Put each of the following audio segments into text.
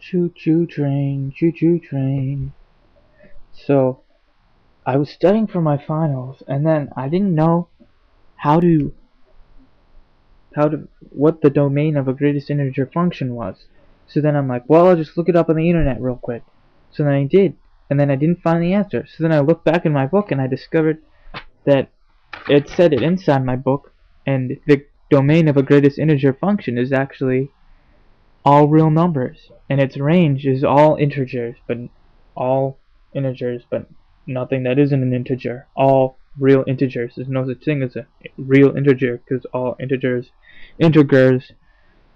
Choo choo train, choo choo train. So I was studying for my finals, and then I didn't know how to what the domain of a greatest integer function was. So then I'm like, well, I'll just look it up on the internet real quick. So then I did, and then I didn't find the answer. So then I looked back in my book and I discovered that it said it inside my book, and the domain of a greatest integer function is actually all real numbers, and its range is all integers, but nothing that isn't an integer. All real integers. There's no such thing as a real integer because all integers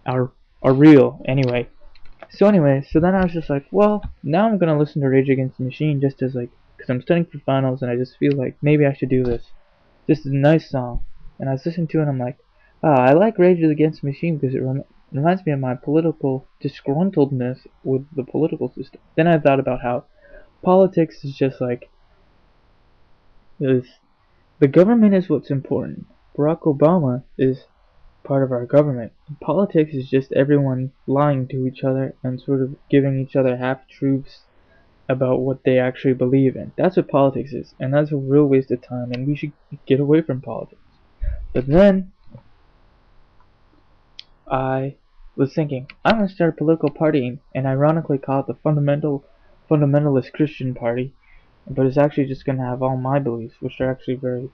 are real anyway. So then I was just like, well, now I'm gonna listen to Rage Against the Machine just as like, because I'm studying for finals and I just feel like maybe I should do this. This is a nice song, and I was listening to it and I'm like, oh, I like Rage Against the Machine because it reminds me of my political disgruntledness with the political system. Then I thought about how politics is just like, the government is what's important. Barack Obama is part of our government. Politics is just everyone lying to each other and sort of giving each other half-truths about what they actually believe in. That's what politics is, and that's a real waste of time, and we should get away from politics. But then I was thinking, I'm going to start a political party, and ironically call it the Fundamentalist Christian Party, but it's actually just going to have all my beliefs, which are actually very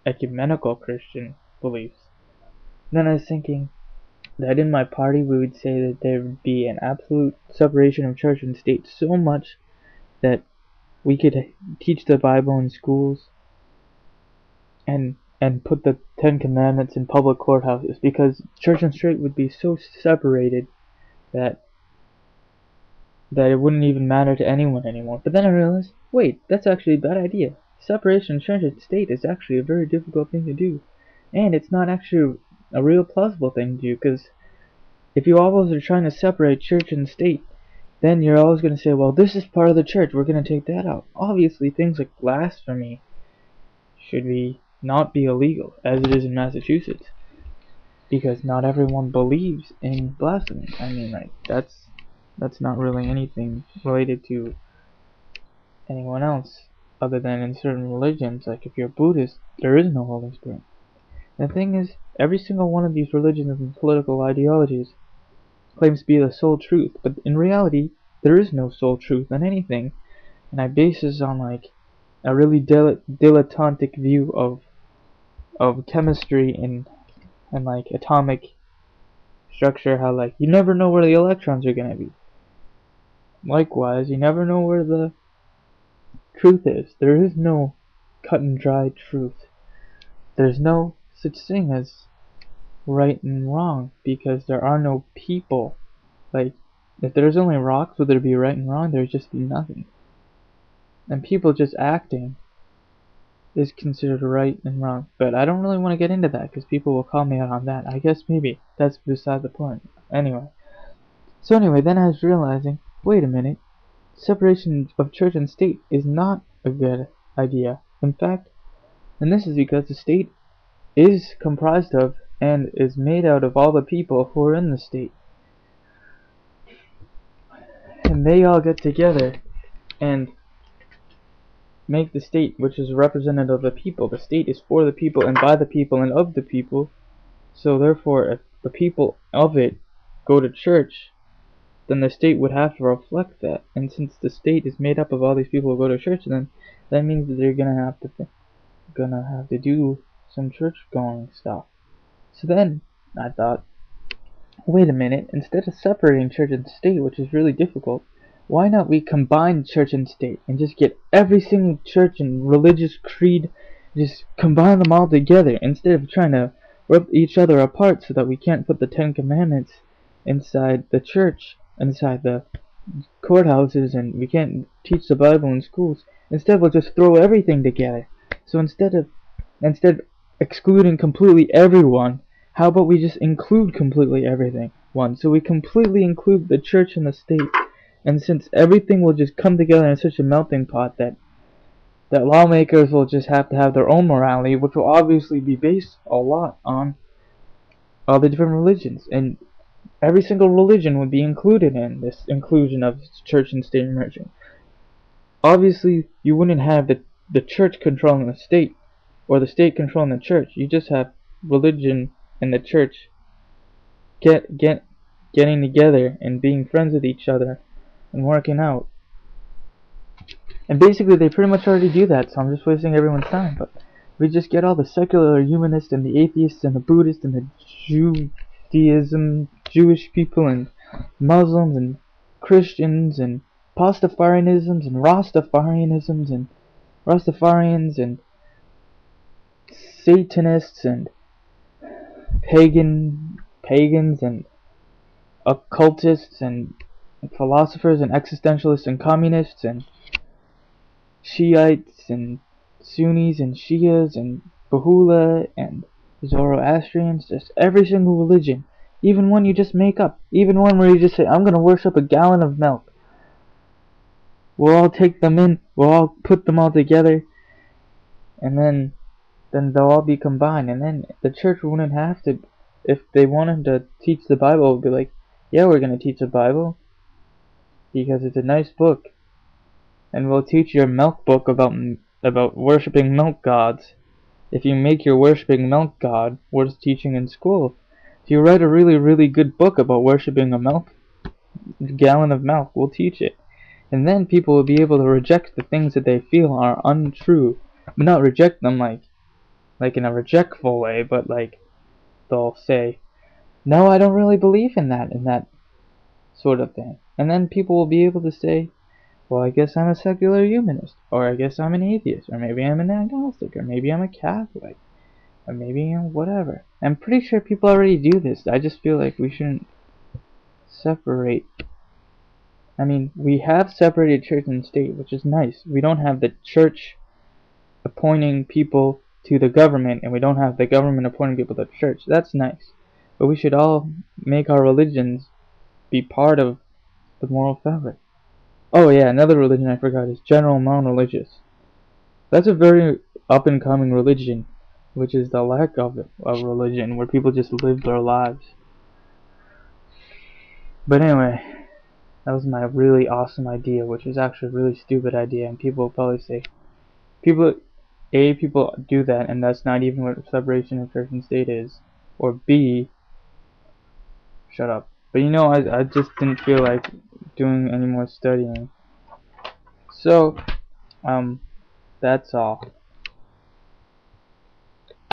ecumenical Christian beliefs. Then I was thinking that in my party we would say that there would be an absolute separation of church and state, so much that we could teach the Bible in schools and put the Ten Commandments in public courthouses, because church and state would be so separated that it wouldn't even matter to anyone anymore. But then I realized, wait, that's actually a bad idea. Separation of church and state is actually a very difficult thing to do, and it's not actually a real plausible thing to do, because if you always are trying to separate church and state, then you're always going to say, well, this is part of the church, we're going to take that out. Obviously, things like blasphemy should not be illegal, as it is in Massachusetts, because not everyone believes in blasphemy. I mean, like, that's not really anything related to anyone else other than in certain religions. Like, if you're Buddhist, there is no Holy Spirit. The thing is, every single one of these religions and political ideologies claims to be the sole truth, but in reality, there is no sole truth in anything, and I base this on like a really dilettantic view of chemistry and like atomic structure. How like you never know where the electrons are gonna be. Likewise, you never know where the truth is. There is no cut and dry truth. There's no such thing as right and wrong, because there are no people. Like, if there's only rocks, would there be right and wrong? There'd just be nothing. And people just acting is considered right and wrong. But I don't really want to get into that, because people will call me out on that. I guess maybe that's beside the point. Anyway. So anyway, then I was realizing, wait a minute, separation of church and state is not a good idea. In fact, and this is because the state is comprised of and is made out of all the people who are in the state. And they all get together and make the state, which is a representative of the people. The state is for the people and by the people and of the people. So therefore, if the people of it go to church, then the state would have to reflect that. And since the state is made up of all these people who go to church, then that means that they're gonna have to do some church going stuff. So then I thought, wait a minute, instead of separating church and state, which is really difficult, why not we combine church and state and just get every single church and religious creed, just combine them all together instead of trying to rip each other apart so that we can't put the Ten Commandments inside the church, inside the courthouses, and we can't teach the Bible in schools. Instead, we'll just throw everything together. So instead excluding completely everyone, how about we just include completely everything? So we completely include the church and the state, and since everything will just come together in such a melting pot that lawmakers will just have to have their own morality, which will obviously be based a lot on all the different religions. And every single religion would be included in this inclusion of church and state merging. Obviously, you wouldn't have the church controlling the state, or the state controlling the church. You just have religion and the church getting together and being friends with each other and working out. And basically, they pretty much already do that, so I'm just wasting everyone's time. But we just get all the secular humanists and the atheists and the Buddhists and the Judaism, Jewish people and Muslims and Christians and Pastafarianisms and Rastafarians and Satanists and pagans and occultists and philosophers and existentialists and communists and Shiites and Sunnis and Shias and Bahula and Zoroastrians, just every single religion, even one you just make up, even one where you just say, I'm gonna worship a gallon of milk. We'll all take them in, we'll all put them all together, and then they'll all be combined, and then the church wouldn't have to, if they wanted to teach the Bible, it would be like, yeah, we're gonna teach the Bible, because it's a nice book. And we'll teach your milk book about worshipping milk gods. If you make your worshipping milk god worth teaching in school, if you write a really, really good book about worshipping a gallon of milk, we'll teach it. And then people will be able to reject the things that they feel are untrue. But not reject them like in a rejectful way, but like they'll say, no, I don't really believe in that sort of thing. And then people will be able to say, well, I guess I'm a secular humanist, or I guess I'm an atheist, or maybe I'm an agnostic, or maybe I'm a Catholic, or maybe whatever. I'm pretty sure people already do this. I just feel like we shouldn't separate. I mean, we have separated church and state, which is nice. We don't have the church appointing people to the government, and we don't have the government appointing people to the church. That's nice. But we should all make our religions be part of the moral fabric. Oh yeah, another religion I forgot is general non-religious. That's a very up-and-coming religion, which is the lack of religion, where people just live their lives. But anyway, that was my really awesome idea, which is actually a really stupid idea, and people will probably say, people do that, and that's not even what separation of church and state is, or B, shut up. But you know, I just didn't feel like doing any more studying. So, that's all.